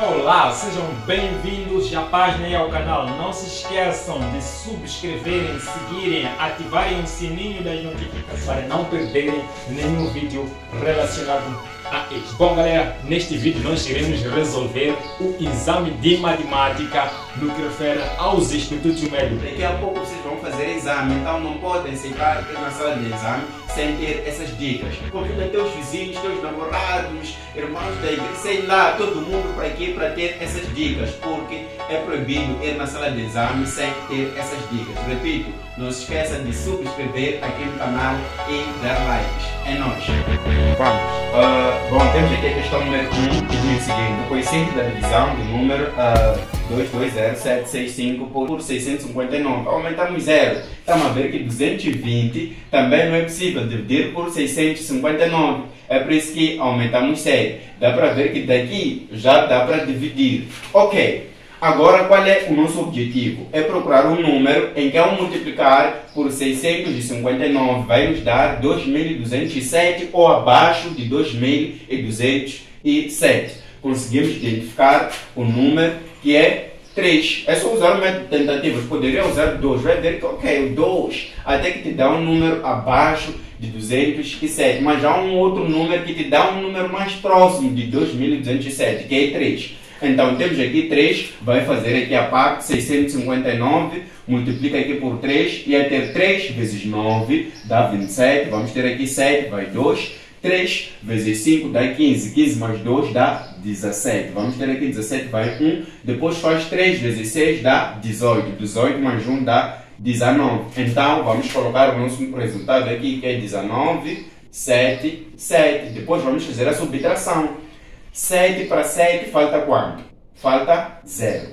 Olá, sejam bem-vindos à página e ao canal. Não se esqueçam de subscreverem, seguirem, ativarem o sininho das notificações para não perderem nenhum vídeo relacionado a este. Bom, galera, neste vídeo nós iremos resolver o exame de matemática no que refere aos institutos médios. Daqui a pouco vocês vão fazer exame, então não podem sentar aqui na sala de exame sem ter essas dicas. Convida teus vizinhos, teus namorados, irmãos da igreja, sei lá, todo mundo para aqui para ter essas dicas, porque é proibido ir na sala de exame sem ter essas dicas. Repito, não se esqueçam de subscrever aqui no canal e dar likes. É nóis! Vamos! Bom, temos aqui a questão número 1 que diz o seguinte: o coeficiente da divisão do número 220765 por 659. Aumentamos 0. Estamos a ver que 220 também não é possível dividir por 659. É por isso que aumentamos 7. Dá para ver que daqui já dá para dividir. Ok. Agora, qual é o nosso objetivo? É procurar um número em que, ao multiplicar por 659, vai nos dar 2207 ou abaixo de 2207. Conseguimos identificar o número que é 3. É só usar o método de tentativas. Poderia usar 2. Vai ver que, ok, o 2 até que te dá um número abaixo de 207. Mas há um outro número que te dá um número mais próximo de 2207, que é 3. Então, temos aqui 3, vai fazer aqui a parte, 659, multiplica aqui por 3, e a ter 3 vezes 9 dá 27, vamos ter aqui 7, vai 2, 3 vezes 5 dá 15, 15 mais 2 dá 17, vamos ter aqui 17, vai 1, depois faz 3 vezes 6 dá 18, 18 mais 1 dá 19, então vamos colocar o nosso resultado aqui, que é 19, 7, 7, depois vamos fazer a subtração. 7 para 7 falta quanto? Falta 0.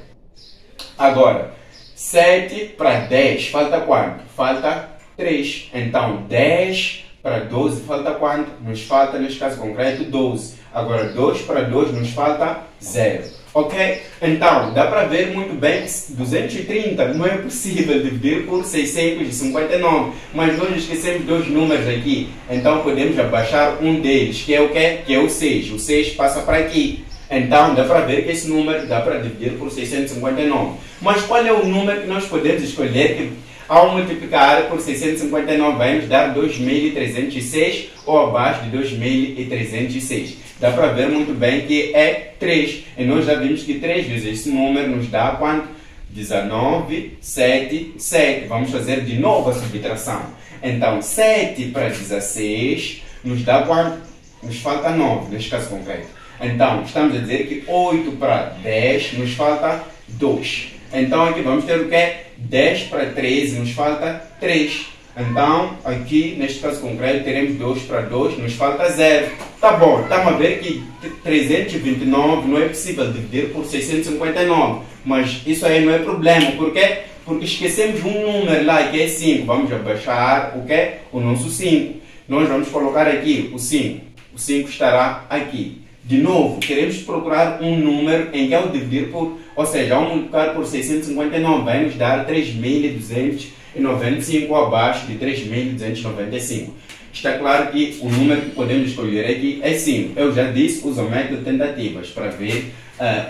Agora, 7 para 10 falta quanto? Falta 3. Então, 10 para 12 falta quanto? Nos falta, neste caso concreto, 12. Agora, 2 para 2 nos falta 0. Ok? Então, dá para ver muito bem que 230 não é possível dividir por 659. Mas nós esquecemos dois números aqui. Então, podemos abaixar um deles, que é o quê? Que é o 6. O 6 passa para aqui. Então, dá para ver que esse número dá para dividir por 659. Mas qual é o número que nós podemos escolher que, ao multiplicar por 659, vai nos dar 2306 ou abaixo de 2306? Dá para ver muito bem que é 3. E nós já vimos que 3 vezes esse número nos dá quanto? 19, 7, 7. Vamos fazer de novo a subtração. Então, 7 para 16 nos dá quanto? Nos falta 9, neste caso concreto. Então, estamos a dizer que 8 para 10 nos falta 2. Então, aqui vamos ter o quê? 10 para 13 nos falta 3. Então, aqui, neste caso concreto, teremos 2 para 2, nos falta 0. Tá bom, estamos a ver que 329 não é possível dividir por 659. Mas isso aí não é problema. Por quê? Porque esquecemos um número lá, que é 5. Vamos abaixar o quê? O nosso 5. Nós vamos colocar aqui o 5. O 5 estará aqui. De novo, queremos procurar um número em que, ao dividir por, ou seja, ao multiplicar por 659, vai nos dar 3.295 abaixo de 3.295. Está claro que o número que podemos escolher aqui é 5. Eu já disse, usa o método de tentativas para ver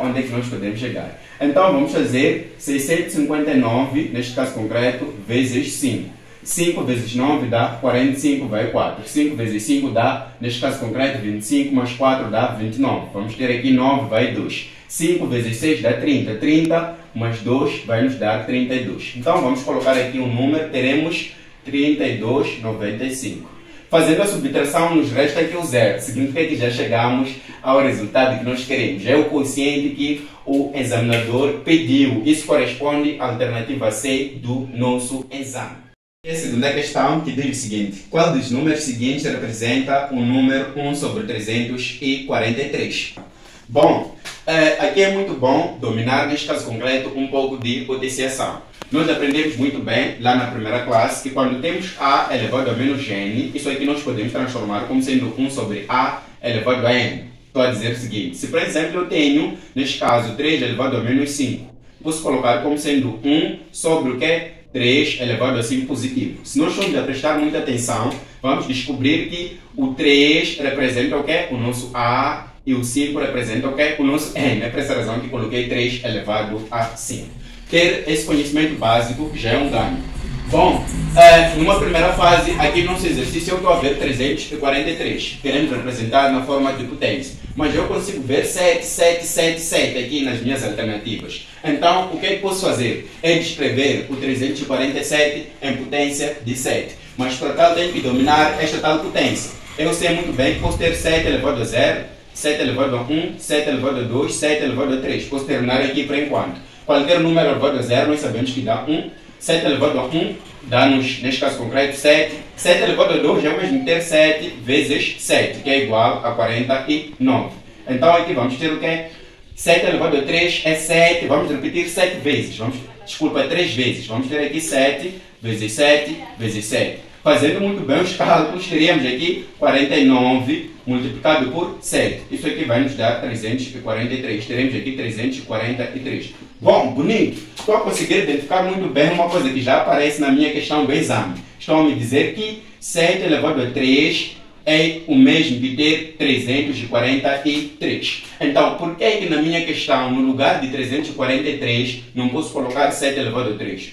onde é que nós podemos chegar. Então, vamos fazer 659, neste caso concreto, vezes 5. 5 vezes 9 dá 45, vai 4. 5 vezes 5 dá, neste caso concreto, 25, mais 4 dá 29. Vamos ter aqui 9, vai 2. 5 vezes 6 dá 30. 30 mais 2 vai nos dar 32. Então, vamos colocar aqui um número, teremos 32,95. Fazendo a subtração, nos resta aqui o 0. Significa que já chegamos ao resultado que nós queremos. É o quociente que o examinador pediu. Isso corresponde à alternativa C do nosso exame. E a segunda questão que diz o seguinte: qual dos números seguintes representa o número 1 sobre 343? Bom, aqui é muito bom dominar, neste caso concreto, um pouco de potenciação. Nós aprendemos muito bem lá na primeira classe que quando temos A elevado a menos N, isso aqui nós podemos transformar como sendo 1 sobre A elevado a N. Estou a dizer o seguinte: se por exemplo eu tenho, neste caso, 3 elevado a menos 5, posso colocar como sendo 1 sobre o que? 3 elevado a 5 positivo. Se nós formos a prestar muita atenção, vamos descobrir que o 3 representa o quê? O nosso A, e e o 5 representa o quê? O nosso n. É por essa razão que coloquei 3 elevado a 5. Ter esse conhecimento básico já é um ganho. Bom, numa primeira fase, aqui no nosso exercício eu estou a ver 343. Queremos representar na forma de potência. Mas eu consigo ver 7, 7, 7, 7 aqui nas minhas alternativas. Então, o que é que posso fazer? É descrever o 347 em potência de 7. Mas para tal tenho que dominar esta tal potência. Eu sei muito bem que posso ter 7 elevado a 0, 7 elevado a 1, 7 elevado a 2, 7 elevado a 3. Posso terminar aqui por enquanto. Qualquer número elevado a 0 nós sabemos que dá 1. 7 elevado a 1 dá-nos, neste caso concreto, 7. 7 elevado a 2 é o mesmo ter 7 vezes 7, que é igual a 49. Então aqui vamos ter o quê? 7 elevado a 3 é 7. Vamos repetir 7 vezes. 3 vezes. Vamos ter aqui 7 vezes 7 vezes 7. Fazendo muito bem os cálculos, teríamos aqui 49 multiplicado por 7. Isso aqui vai nos dar 343. Teremos aqui 343. Bom, bonito. Estou a conseguir identificar muito bem uma coisa que já aparece na minha questão do exame. Estão a me dizer que 7 elevado a 3 é o mesmo que ter 343. Então, por que na minha questão, no lugar de 343, não posso colocar 7 elevado a 3?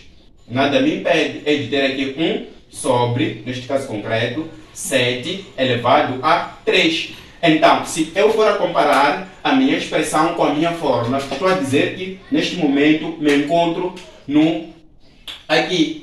Nada me impede de ter aqui 1 sobre, neste caso concreto, 7 elevado a 3. Então, se eu for a comparar a minha expressão com a minha fórmula, estou a dizer que neste momento me encontro aqui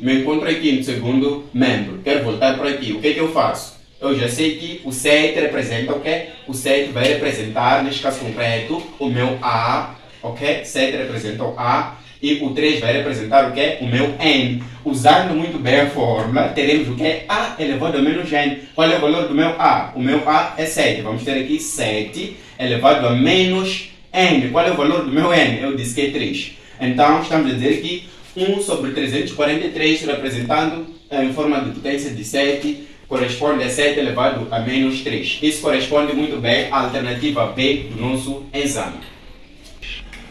no segundo membro. Quero voltar para aqui. O que é que eu faço? Eu já sei que o 7 representa o quê? O 7 vai representar, neste caso concreto, o meu A. Ok? 7 representa o A. E o 3 vai representar o quê? O meu n. Usando muito bem a fórmula, teremos o quê? A elevado a menos n. Qual é o valor do meu A? O meu A é 7. Vamos ter aqui 7 elevado a menos n. Qual é o valor do meu n? Eu disse que é 3. Então, estamos a dizer que 1 sobre 343, representando em forma de potência de 7, corresponde a 7 elevado a menos 3. Isso corresponde muito bem à alternativa B do nosso exame.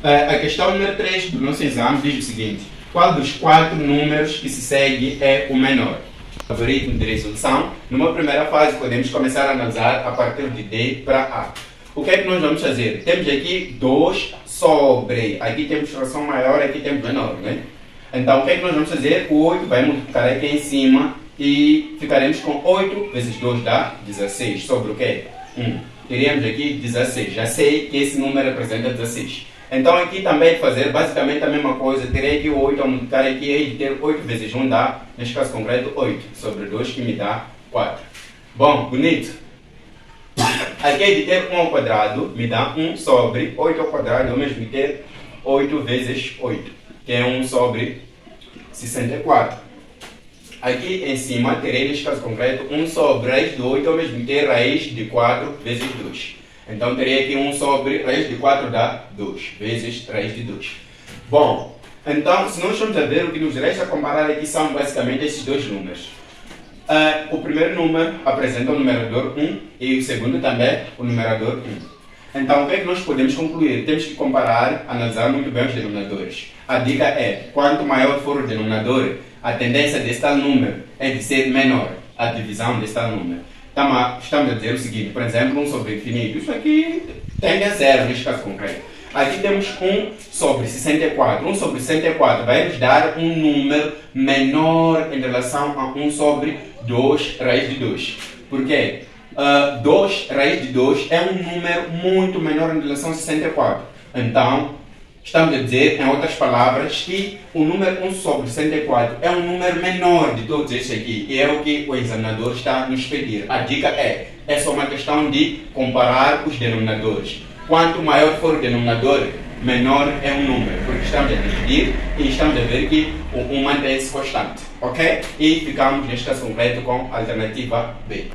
A questão número 3 do nosso exame diz o seguinte: qual dos 4 números que se segue é o menor? Algoritmo de resolução. Numa primeira fase, podemos começar a analisar a partir de D para A. O que é que nós vamos fazer? Temos aqui 2 sobre. Aqui temos fração maior, aqui temos menor, né? Então, o que é que nós vamos fazer? O 8 vai multiplicar aqui em cima e ficaremos com 8 vezes 2 dá 16. Sobre o quê? 1. Teríamos aqui 16. Já sei que esse número representa 16. Então aqui também fazer basicamente a mesma coisa. Terei aqui o 8 a multiplicar aqui e ter 8 vezes 1 dá, neste caso concreto, 8 sobre 2 que me dá 4. Bom, bonito. Aqui de ter 1 ao quadrado me dá 1 sobre 8 ao quadrado, é o mesmo que ter 8 vezes 8, que é 1 sobre 64. Aqui em cima terei, neste caso concreto, 1 sobre raiz de 8, é o mesmo que ter raiz de 4 vezes 2. Então, terei aqui 1 sobre raiz de 4 dá 2, vezes raiz de 2. Bom, então, se nós formos a ver, o que nos resta comparar aqui são basicamente esses dois números. O primeiro número apresenta o numerador 1 e o segundo também o numerador 1. Então, o que é que nós podemos concluir? Temos que comparar, analisar muito bem os denominadores. A dica é, quanto maior for o denominador, a tendência desse tal número é de ser menor, a divisão desse tal número. Estamos a dizer o seguinte, por exemplo, 1 sobre infinito, isso aqui tende a 0 neste caso concreto. Aqui temos 1 sobre 64. 1 sobre 64 vai nos dar um número menor em relação a 1 sobre 2 raiz de 2. Por quê? 2 raiz de 2 é um número muito menor em relação a 64. Então, estamos a dizer, em outras palavras, que o número 1 sobre 64 é um número menor de todos estes aqui. E é o que o examinador está a nos pedir. A dica é só uma questão de comparar os denominadores. Quanto maior for o denominador, menor é um número. Porque estamos a dividir e estamos a ver que o 1 mantém-se constante. Ok? E ficamos, neste caso concreto, com a alternativa B.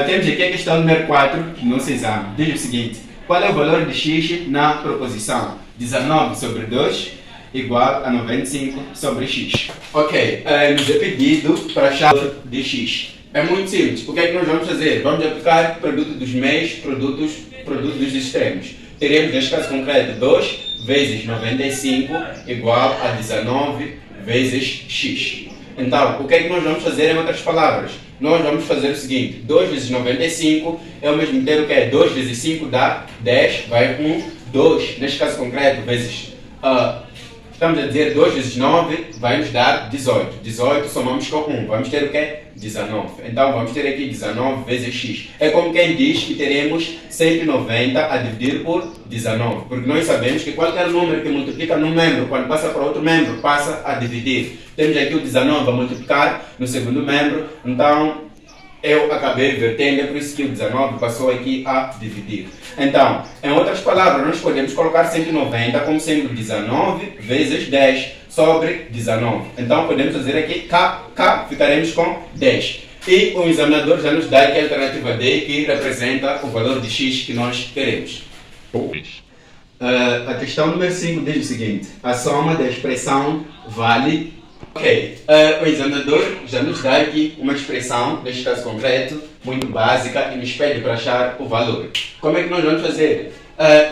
Temos aqui a questão número 4 do nosso exame. Diz o seguinte: qual é o valor de x na proposição 19 sobre 2 igual a 95 sobre x? Ok, nos é pedido para achar de x. É muito simples. O que é que nós vamos fazer? Vamos aplicar produto dos meios, produtos dos extremos. Teremos, neste caso concreto, 2 vezes 95 igual a 19 vezes x. Então, o que é que nós vamos fazer em outras palavras? Nós vamos fazer o seguinte, 2 vezes 95 é o mesmo ter o que é? 2 vezes 5 dá 10, vai 1, 2, neste caso concreto, vezes, estamos a dizer 2 vezes 9 vai nos dar 18. 18 somamos com 1, vamos ter o que é? 19. Então vamos ter aqui 19 vezes x. É como quem diz que teremos 190 a dividir por 19, porque nós sabemos que qualquer número que multiplica num membro, quando passa para outro membro, passa a dividir. Temos aqui o 19 a multiplicar no segundo membro, então eu acabei invertendo, é por isso que o 19 passou aqui a dividir. Então, em outras palavras, nós podemos colocar 190 como sendo 19 vezes 10 sobre 19. Então, podemos fazer aqui K, ficaremos com 10. E o examinador já nos dá aqui a alternativa D, que representa o valor de x que nós queremos. A questão número 5 diz o seguinte: a soma da expressão vale... Ok, o examinador já nos dá aqui uma expressão, neste caso concreto, muito básica e nos pede para achar o valor. Como é que nós vamos fazer?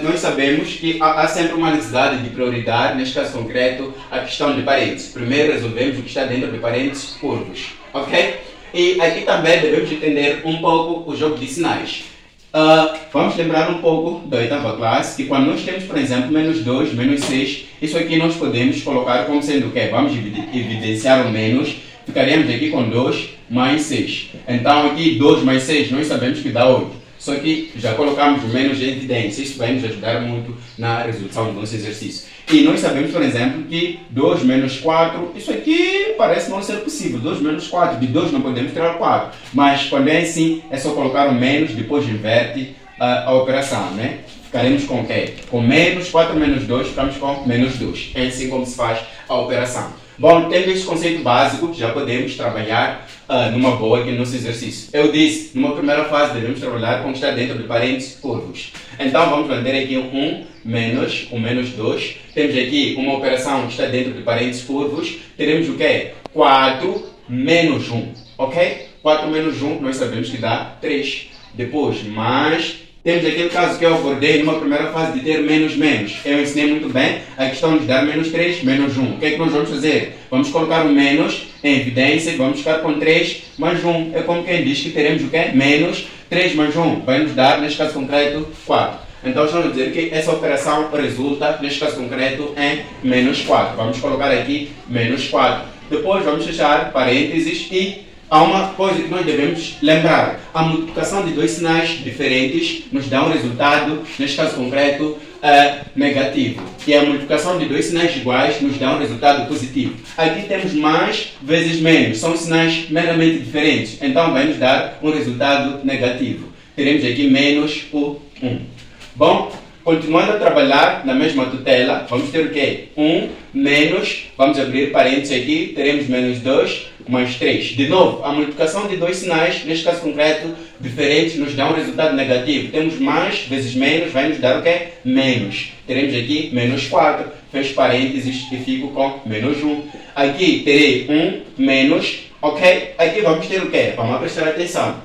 Nós sabemos que há sempre uma necessidade de prioridade, neste caso concreto, a questão de parênteses. Primeiro resolvemos o que está dentro de parênteses curvos, ok? E aqui também devemos entender um pouco o jogo de sinais. Vamos lembrar um pouco da oitava classe, que quando nós temos, por exemplo, menos 2, menos 6, isso aqui nós podemos colocar como sendo o quê? Vamos evidenciar o menos, ficaríamos aqui com 2 mais 6. Então aqui 2 mais 6 nós sabemos que dá 8. Só que já colocamos o menos em evidência, isso vai nos ajudar muito na resolução do nosso exercício. E nós sabemos, por exemplo, que 2 menos 4, isso aqui parece não ser possível. 2 menos 4, de 2 não podemos tirar 4. Mas quando é assim, é só colocar o menos, depois inverte a operação, né? Ficaremos com o quê? Com menos 4 menos 2, ficamos com menos 2. É assim como se faz a operação. Bom, tendo este conceito básico, já podemos trabalhar numa boa aqui no nosso exercício. Eu disse, numa primeira fase devemos trabalhar com o que está dentro de parênteses curvos. Então vamos manter aqui um 1 menos, um menos 2. Temos aqui uma operação que está dentro de parênteses curvos. Teremos o quê? 4 menos 1, ok? 4 menos 1 nós sabemos que dá 3. Depois, mais... Temos aquele caso que eu abordei numa primeira fase de ter menos menos. Eu ensinei muito bem a questão de dar menos 3, menos 1. O que é que nós vamos fazer? Vamos colocar o menos em evidência e vamos ficar com 3 mais 1. É como quem diz que teremos o quê? Menos 3 mais 1. Vai nos dar, neste caso concreto, 4. Então estamos a dizer que essa operação resulta, neste caso concreto, em menos 4. Vamos colocar aqui menos 4. Depois vamos fechar parênteses e... há uma coisa que nós devemos lembrar. A multiplicação de dois sinais diferentes nos dá um resultado, neste caso concreto, negativo. E a multiplicação de dois sinais iguais nos dá um resultado positivo. Aqui temos mais vezes menos. São sinais meramente diferentes. Então vai nos dar um resultado negativo. Teremos aqui menos o 1. Bom, continuando a trabalhar na mesma tutela, vamos ter o quê? 1 menos, vamos abrir parênteses aqui, teremos menos 2 mais 3. De novo, a multiplicação de dois sinais, neste caso concreto, diferentes, nos dá um resultado negativo. Temos mais vezes menos, vai nos dar o quê? Menos. Teremos aqui menos 4, fecho parênteses e fico com menos 1. Aqui terei 1 menos, ok? Aqui vamos ter o quê? Vamos prestar atenção.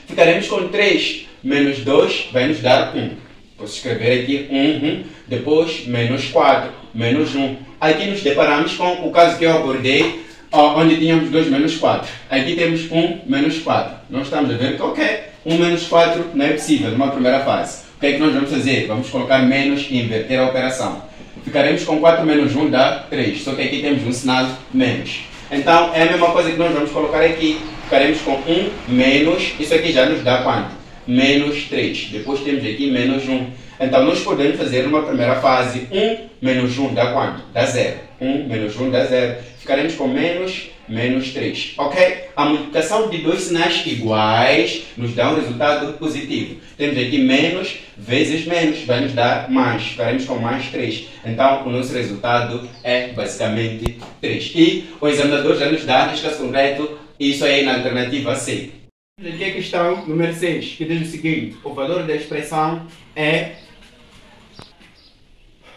Ficaremos com 3 menos 2, vai nos dar 1. Posso escrever aqui 1, depois menos 4, menos 1. Aqui nos deparamos com o caso que eu abordei, onde tínhamos 2 menos 4. Aqui temos 1 menos 4. Nós estamos a ver que, ok, 1 menos 4 não é possível numa primeira fase. O que é que nós vamos fazer? Vamos colocar menos e inverter a operação. Ficaremos com 4 menos 1 dá 3, só que aqui temos um sinal menos. Então, é a mesma coisa que nós vamos colocar aqui. Ficaremos com 1 menos, isso aqui já nos dá quanto? Menos 3. Depois temos aqui menos 1. Então, nós podemos fazer numa primeira fase 1 menos 1 dá quanto? Dá 0. 1 menos 1 dá 0. Ficaremos com menos 3. Ok? A multiplicação de dois sinais iguais nos dá um resultado positivo. Temos aqui menos vezes menos, vai nos dar mais. Ficaremos com mais 3. Então, o nosso resultado é basicamente 3. E o examinador já nos dá, neste caso concreto, isso aí na alternativa C. Aqui a questão número 6, que diz o seguinte: o valor da expressão é...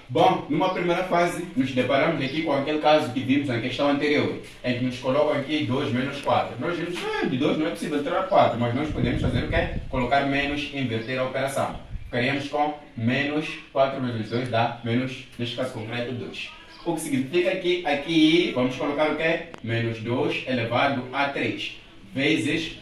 Bom, numa primeira fase, nos deparamos aqui com aquele caso que vimos na questão anterior, em que nos colocam aqui 2 menos 4. Nós vimos que de 2 não é possível tirar 4, mas nós podemos fazer o quê? Colocar menos e inverter a operação. Ficaríamos com menos 4 vezes 2 dá menos, neste caso concreto, 2. O que significa que aqui vamos colocar o quê? Menos 2 elevado a 3. Vezes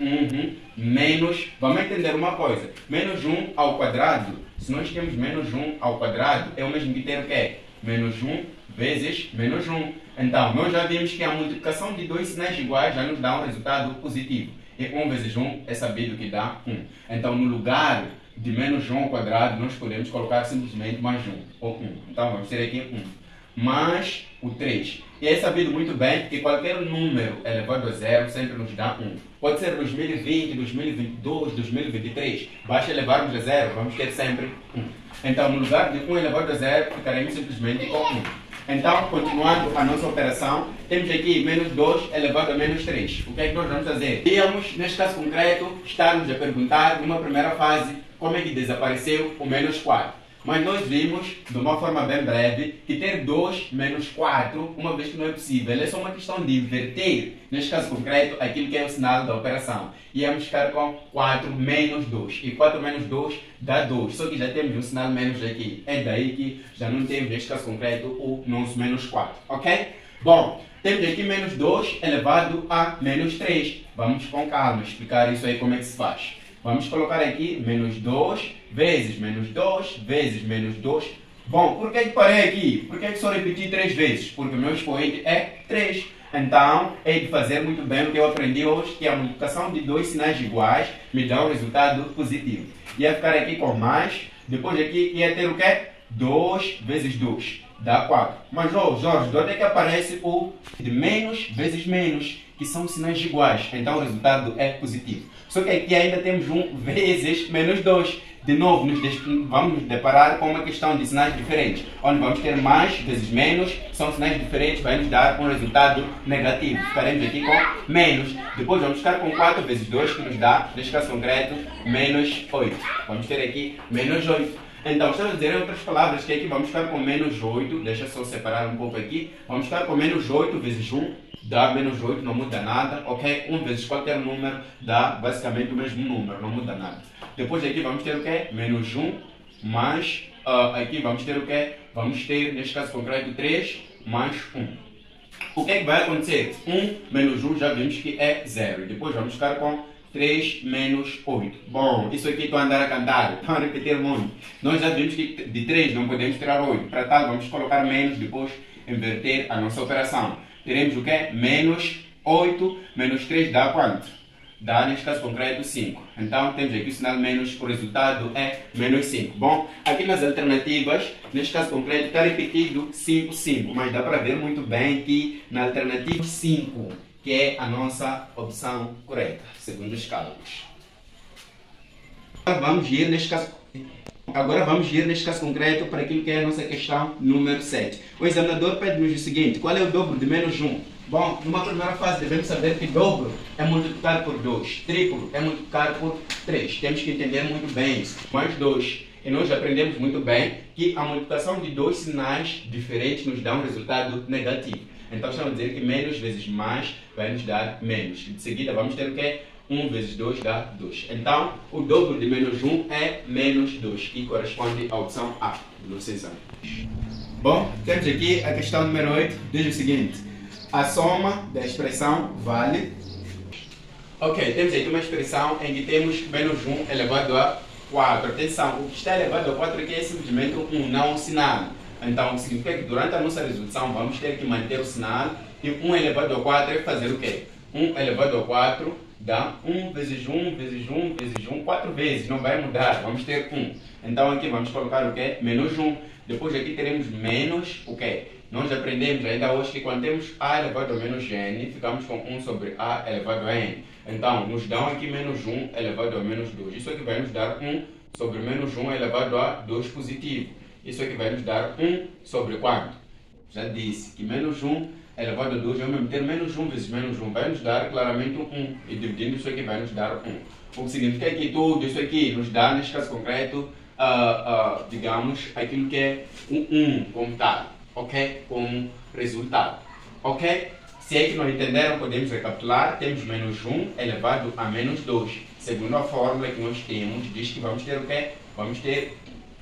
menos, vamos entender uma coisa, menos 1 ao quadrado, se nós temos menos 1 ao quadrado, é o mesmo que ter o quê? Menos 1 vezes menos 1. Então, nós já vimos que a multiplicação de dois sinais iguais já nos dá um resultado positivo. E 1 vezes 1 é sabido que dá 1. Então, no lugar de menos 1 ao quadrado, nós podemos colocar simplesmente mais 1, ou 1. Então, vamos ter aqui 1. Mais o 3. E é sabido muito bem que qualquer número elevado a zero sempre nos dá 1. Pode ser 2020, 2022, 2023. Basta elevarmos a zero, vamos ter sempre 1. Então, no lugar de 1 elevado a zero, ficaremos simplesmente com 1. Então, continuando a nossa operação, temos aqui menos 2 elevado a menos 3. O que é que nós vamos fazer? Íamos, neste caso concreto, estarmos a perguntar, numa primeira fase, como é que desapareceu o menos 4. Mas nós vimos, de uma forma bem breve, que ter 2 menos 4, uma vez que não é possível, é só uma questão de inverter, neste caso concreto, aquilo que é o sinal da operação. E vamos ficar com 4 menos 2. E 4 menos 2 dá 2. Só que já temos um sinal menos aqui. É daí que já não temos, neste caso concreto, o nosso menos 4. Ok? Bom, temos aqui menos 2 elevado a menos 3. Vamos com calma explicar isso aí como é que se faz. Vamos colocar aqui menos 2 vezes menos 2 vezes menos 2. Bom, por que parei aqui? Por que só repeti 3 vezes? Porque o meu expoente é 3. Então, é de fazer muito bem o que eu aprendi hoje, que a multiplicação de dois sinais iguais me dá um resultado positivo. Ia ficar aqui com mais, depois aqui ia ter o quê? 2 vezes 2 dá 4. Mas, Jorge, de onde é que aparece o de menos vezes menos, que são sinais iguais? Então, o resultado é positivo. Só que aqui ainda temos 1 vezes menos 2. De novo, vamos nos deparar com uma questão de sinais diferentes, onde vamos ter mais vezes menos, são sinais diferentes, vai nos dar um resultado negativo. Ficaremos aqui com menos. Depois vamos ficar com 4 vezes 2, que nos dá, neste caso concreto, menos 8. Vamos ter aqui menos 8. Então, estamos a dizer em outras palavras que aqui vamos ficar com menos 8, deixa só separar um pouco aqui, vamos ficar com menos 8 vezes 1, dá menos 8, não muda nada, ok? 1 vezes qualquer número dá basicamente o mesmo número, não muda nada. Depois aqui vamos ter o quê? Menos 1, mais, aqui vamos ter o quê? Vamos ter, neste caso concreto, 3 mais 1. O que é que vai acontecer? 1 menos 1 já vimos que é 0. E depois vamos ficar com 3 menos 8. Bom, isso aqui estou a andar a cantar, estou a repetir muito. Nós já vimos que de 3 não podemos tirar 8. Para tal, vamos colocar menos, depois inverter a nossa operação. Teremos o quê? Menos 8 menos 3 dá quanto? Dá, neste caso concreto, 5. Então, temos aqui o sinal menos, o resultado é menos 5. Bom, aqui nas alternativas, neste caso concreto, está repetido 5, 5. Mas dá para ver muito bem que na alternativa 5, que é a nossa opção correta, segundo os cálculos. Agora vamos ir, neste caso concreto, para aquilo que é a nossa questão número 7. O examinador pede-nos o seguinte: qual é o dobro de menos 1? Bom, numa primeira fase devemos saber que dobro é multiplicar por 2, triplo é multiplicar por 3. Temos que entender muito bem isso. Mais 2. E nós aprendemos muito bem que a multiplicação de dois sinais diferentes nos dá um resultado negativo. Então estamos a dizer que menos vezes mais vai nos dar menos. De seguida vamos ter o quê? 1 vezes 2 dá 2. Então, o dobro de menos 1 é menos 2, que corresponde à opção A do nosso exame. Bom, temos aqui a questão número 8, diz o seguinte: a soma da expressão vale... Ok, temos aqui uma expressão em que temos menos 1 elevado a 4. Atenção, o que está elevado a 4 aqui é simplesmente um não sinal. Então, significa que durante a nossa resolução vamos ter que manter o sinal. E 1 elevado a 4 é fazer o quê? 1 elevado a 4 dá 1 vezes 1 vezes 1 vezes 1, 4 vezes, não vai mudar, vamos ter 1. Então aqui vamos colocar o quê? Menos 1. Depois aqui teremos menos o quê? Nós aprendemos ainda hoje que quando temos a elevado a menos n, ficamos com 1 sobre a elevado a n. Então, nos dão aqui menos 1 elevado a menos 2. Isso aqui vai nos dar 1 sobre menos 1 elevado a 2 positivo. Isso aqui vai nos dar 1 sobre quanto? Já disse que menos 1 elevado a 2 vamos ter menos 1 vezes menos 1. Vai nos dar claramente 1. E dividindo isso aqui vai nos dar 1. O que significa que tudo isso aqui nos dá, neste caso concreto, digamos, aquilo que é um 1 como tal. Ok? Como resultado. Ok? Se é que não entenderam, podemos recapitular. Temos menos 1 elevado a menos 2. Segundo a fórmula que nós temos, diz que vamos ter o quê? Vamos ter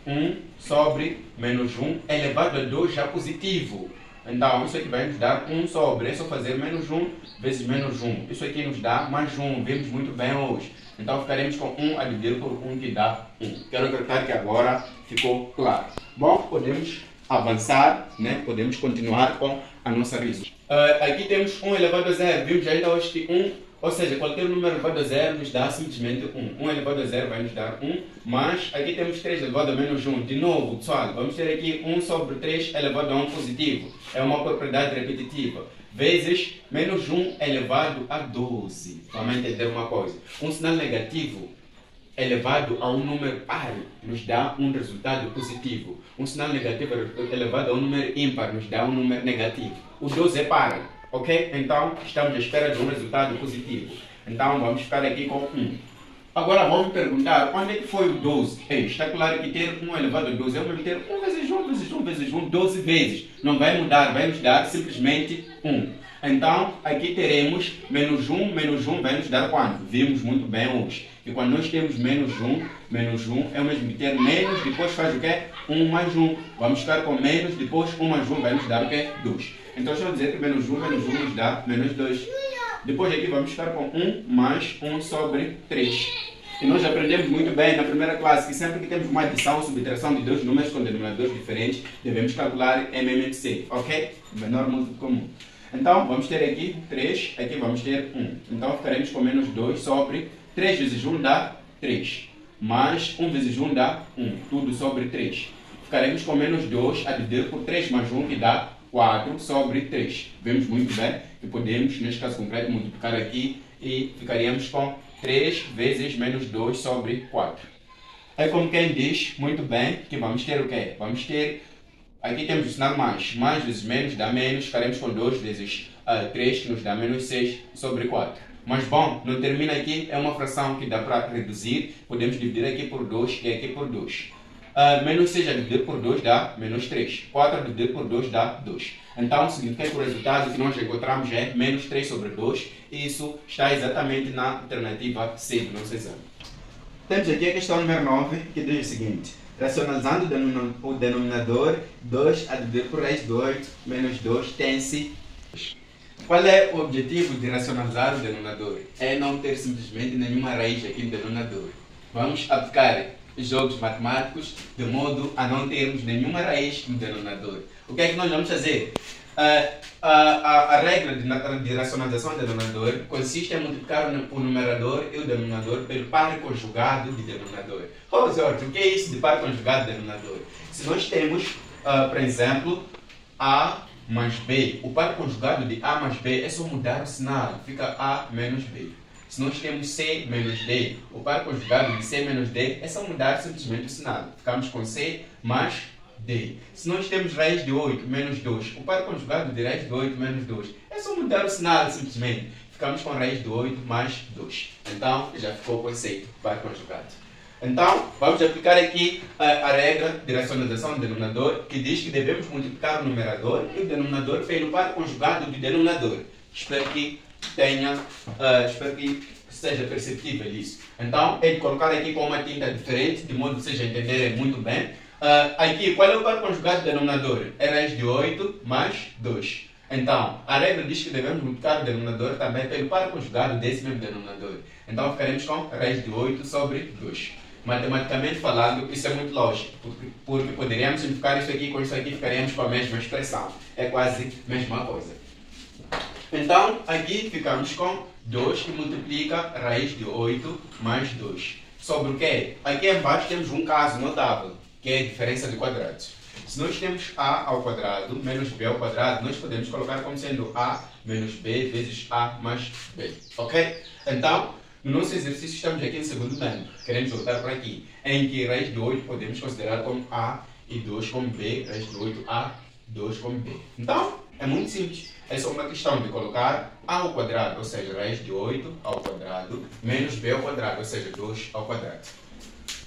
1 sobre menos 1 elevado a 2 já positivo. Então, isso aqui vai nos dar 1 sobre, é só fazer menos 1 vezes menos 1. Isso aqui nos dá mais 1, vimos muito bem hoje. Então, ficaremos com 1 a dividir por 1, que dá 1. Quero acreditar que agora ficou claro. Bom, podemos avançar, né? Podemos continuar com a nossa resolução. Aqui temos 1 elevado a 0, vimos ainda hoje que 1, ou seja, qualquer número elevado a 0 nos dá simplesmente 1. 1 elevado a 0 vai nos dar 1, mas aqui temos 3 elevado a menos 1. De novo, pessoal, vamos ter aqui 1 sobre 3 elevado a 1 positivo. É uma propriedade repetitiva. Vezes menos 1 elevado a 12. Vamos entender uma coisa. Um sinal negativo elevado a um número par nos dá um resultado positivo. Um sinal negativo elevado a um número ímpar nos dá um número negativo. O 12 é par. Ok? Então, estamos à espera de um resultado positivo. Então, vamos ficar aqui com 1. Agora, vamos perguntar, quando é que foi o 12? Está claro que ter 1 elevado a 12 é o mesmo ter 1 vezes 1 vezes 1 vezes 1, 12 vezes. Não vai mudar, vai nos dar simplesmente 1. Então, aqui teremos menos 1 vai nos dar quanto? Vimos muito bem hoje. E quando nós temos menos 1 é o mesmo que ter menos, depois faz o quê? 1 mais 1. Vamos ficar com menos, depois 1 mais 1 vai nos dar o quê? 2. Então, deixa eu dizer que menos 1 nos dá menos 2. Depois aqui vamos ficar com 1 mais 1 sobre 3. E nós aprendemos muito bem na primeira classe que sempre que temos uma adição ou subtração de dois números com denominadores diferentes, devemos calcular MMC, ok? Menor múltiplo comum. Então, vamos ter aqui 3, aqui vamos ter 1. Então, ficaremos com menos 2 sobre 3 vezes 1 dá 3. Mais 1 vezes 1 dá 1. Tudo sobre 3. Ficaremos com menos 2 a dividir por 3 mais 1, que dá 4 sobre 3. Vemos muito bem que podemos, neste caso concreto, multiplicar aqui e ficaríamos com 3 vezes menos 2 sobre 4. É como quem diz muito bem que vamos ter o quê? Vamos ter, aqui temos o sinal mais. Mais vezes menos dá menos, ficaremos com 2 vezes 3, que nos dá menos 6 sobre 4. Mas bom, não termina aqui, é uma fração que dá para reduzir. Podemos dividir aqui por 2 e aqui por 2. Menos 6 a dividir por 2 dá menos 3. 4 a dividir por 2 dá 2. Então, significa que o resultado que nós encontramos é menos 3 sobre 2. E isso está exatamente na alternativa C do nosso exame. Temos aqui a questão número 9, que diz o seguinte. Racionalizando o denominador, 2 a dividir por raiz de 8 menos 2 tem-se. Qual é o objetivo de racionalizar o denominador? É não ter simplesmente nenhuma raiz aqui no denominador. Vamos aplicar jogos matemáticos de modo a não termos nenhuma raiz no denominador. O que é que nós vamos fazer? A regra de racionalização do denominador consiste em multiplicar o numerador e o denominador pelo par conjugado de denominador. Oh, Jorge, o que é isso de par conjugado de denominador? Se nós temos, por exemplo, A mais B, o par conjugado de A mais B é só mudar o sinal, fica A menos B. Se nós temos C menos D, o par conjugado de C menos D é só mudar simplesmente o sinal. Ficamos com C mais D. Se nós temos raiz de 8 menos 2, o par conjugado de raiz de 8 menos 2 é só mudar o sinal simplesmente. Ficamos com raiz de 8 mais 2. Então, já ficou o conceito par conjugado. Então, vamos aplicar aqui a regra de racionalização do denominador, que diz que devemos multiplicar o numerador e o denominador pelo par conjugado do denominador. Espero que seja perceptível isso. Então, é de colocar aqui com uma tinta diferente, de modo que vocês entenderem muito bem. Aqui, qual é o par conjugado do denominador? É raiz de 8 mais 2. Então, a regra diz que devemos multiplicar o denominador também pelo par conjugado desse mesmo denominador. Então, ficaremos com raiz de 8 sobre 2. Matematicamente falando, isso é muito lógico, porque poderíamos simplificar isso aqui com isso aqui, ficaríamos com a mesma expressão. É quase a mesma coisa. Então, aqui ficamos com 2 que multiplica raiz de 8 mais 2. Sobre o quê? Aqui embaixo temos um caso notável, que é a diferença de quadrados. Se nós temos A ao quadrado menos B ao quadrado, nós podemos colocar como sendo A menos B vezes A mais B. Ok? Então, no nosso exercício estamos aqui no segundo ano. Queremos voltar para aqui, em que raiz de 8 podemos considerar como A e 2 como B, raiz de 8 A, 2 como B. Então, é muito simples. É só uma questão de colocar A ao quadrado, ou seja, raiz de 8 ao quadrado, menos B ao quadrado, ou seja, 2 ao quadrado.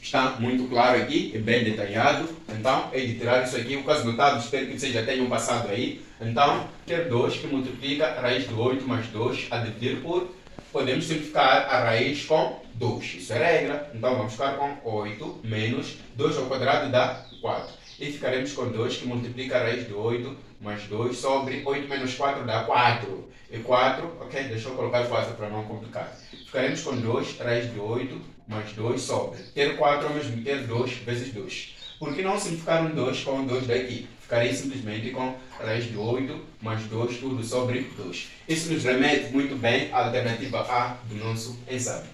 Está muito claro aqui, é bem detalhado. Então, é de tirar isso aqui, o caso notado, espero que vocês já tenham passado aí. Então, ter 2 que multiplica raiz de 8 mais 2 a dividir por, podemos simplificar a raiz com 2. Isso é regra. Então, vamos ficar com 8 menos 2 ao quadrado dá 4. e ficaremos com 2 que multiplica a raiz de 8 mais 2 sobre 8 menos 4 dá 4. E 4, ok, deixa eu colocar 4 para não complicar. Ficaremos com 2 raiz de 8 mais 2 sobre. Ter 4 é o mesmo que ter 2 vezes 2. Por que não simplificar um 2 com 2 daqui? Ficarei simplesmente com raiz de 8 mais 2 tudo sobre 2. Isso nos remete muito bem à alternativa A do nosso exame.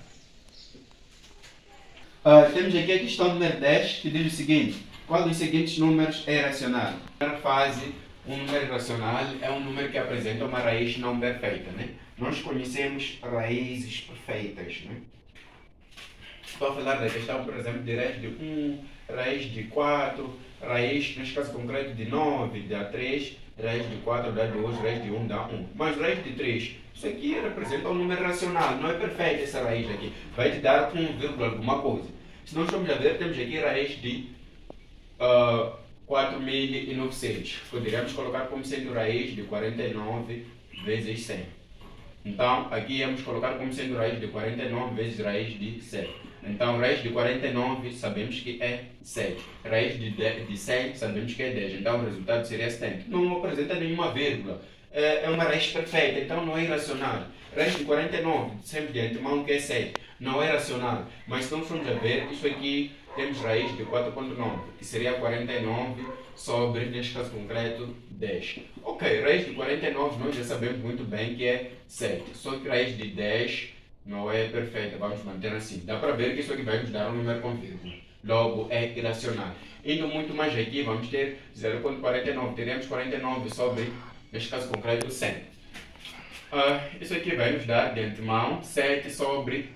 Temos aqui a questão número 10 que diz o seguinte: qual dos seguintes números é racional? Na primeira fase, um número racional é um número que apresenta uma raiz não perfeita, né? Nós conhecemos raízes perfeitas, né? Estou a falar da questão, por exemplo, de raiz de 1, raiz de 4, raiz, neste caso concreto, de 9 dá 3, raiz de 4 dá 2, raiz de 1 dá 1. Mas raiz de 3, isso aqui representa um número racional, não é perfeita essa raiz aqui. Vai te dar 1, alguma coisa. Se nós formos a ver, temos aqui raiz de 4.900. Poderíamos colocar como sendo raiz de 49 vezes 100. Então, aqui íamos colocar como sendo raiz de 49 vezes raiz de 100. Então, raiz de 49 sabemos que é 7. Raiz de 100 sabemos que é 10. Então, o resultado seria 70. Não apresenta nenhuma vírgula. É uma raiz perfeita, então não é irracional. Raiz de 49, sempre de antemão que é 7. Não é racional. Mas se nós formos a ver, isso aqui temos raiz de 4.9, que seria 49 sobre, neste caso concreto, 10. Ok, raiz de 49 nós já sabemos muito bem que é 7. Só que raiz de 10 não é perfeita, vamos manter assim. Dá para ver que isso aqui vai nos dar um número com vírgula. Logo, é irracional. Indo muito mais aqui, vamos ter 0.49. Teremos 49 sobre, neste caso concreto, 100. Isso aqui vai nos dar de antemão 7 sobre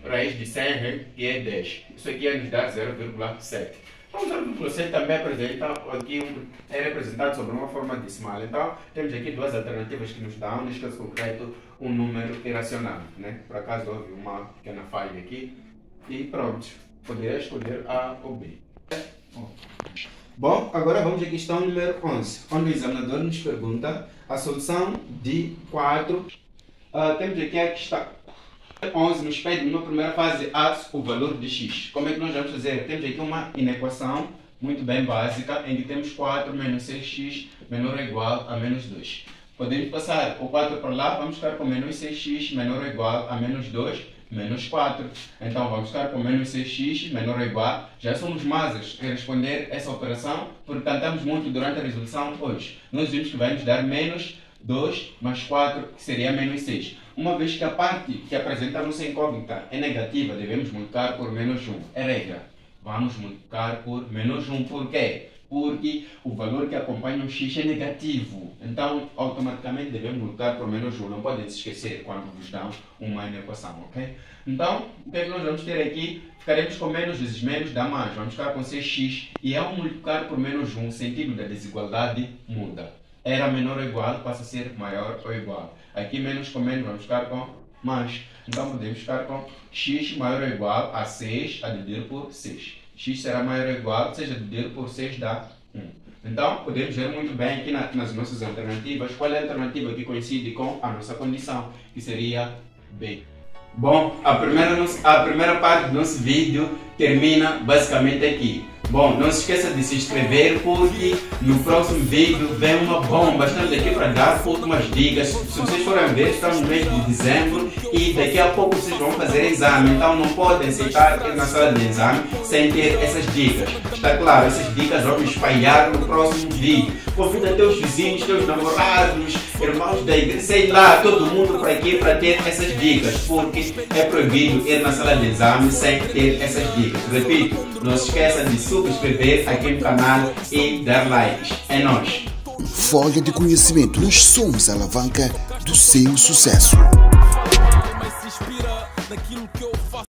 raiz de 100, que é 10. Isso aqui vai nos dar 0,7. Então, 0,7 também apresenta aqui é representado sobre uma forma decimal. Então, temos aqui duas alternativas que nos dão, neste caso concreto, um número irracional, né? Por acaso houve uma pequena falha aqui. E pronto, poderia escolher A ou B. Bom, agora vamos à questão número 11, onde o examinador nos pergunta a solução de 4. Temos aqui a questão 11, nos pede numa primeira fase o valor de x. Como é que nós vamos fazer? Temos aqui uma inequação muito bem básica, em que temos 4 menos 6x menor ou igual a menos 2. Podemos passar o 4 para lá, vamos ficar com menos 6x menor ou igual a menos 2, menos 4. Então vamos ficar com menos 6x menor ou igual. Já somos mazes em responder essa operação, porque tentamos muito durante a resolução hoje. Nós vimos que vai nos dar menos 2 mais 4, que seria menos 6. Uma vez que a parte que apresenta a nossa incógnita é negativa, devemos multiplicar por menos 1. É regra. Vamos multiplicar por menos 1. Por quê? Porque o valor que acompanha o x é negativo. Então, automaticamente devemos multiplicar por menos 1. Não podem se esquecer quando vos dão uma equação, ok? Então, o que é que nós vamos ter aqui? Ficaremos com menos vezes menos dá mais. Vamos ficar com 6x. E ao multiplicar por menos 1, o sentido da desigualdade muda. Era menor ou igual, passa a ser maior ou igual. Aqui menos com menos, vamos ficar com mais. Então podemos ficar com x maior ou igual a 6 a dividir por 6. X será maior ou igual, seja dividido por 6 dá 1. Então podemos ver muito bem aqui nas nossas alternativas qual é a alternativa que coincide com a nossa condição, que seria B. Bom, a primeira parte do nosso vídeo termina basicamente aqui. Bom, não se esqueça de se inscrever, porque no próximo vídeo vem uma bomba. Estamos aqui para dar últimas dicas. Se vocês forem ver, estamos no mês de dezembro e daqui a pouco vocês vão fazer exame. Então não podem aceitar ir na sala de exame sem ter essas dicas. Está claro, essas dicas vão espalhar no próximo vídeo. Convida teus vizinhos, teus namorados, irmãos da igreja, sei lá, todo mundo para aqui para ter essas dicas, porque é proibido ir na sala de exame sem ter essas dicas. Repito, não se esqueça de subscrever aqui no canal e dar likes. É nóis! Folha de conhecimento. Nós somos a alavanca do seu sucesso.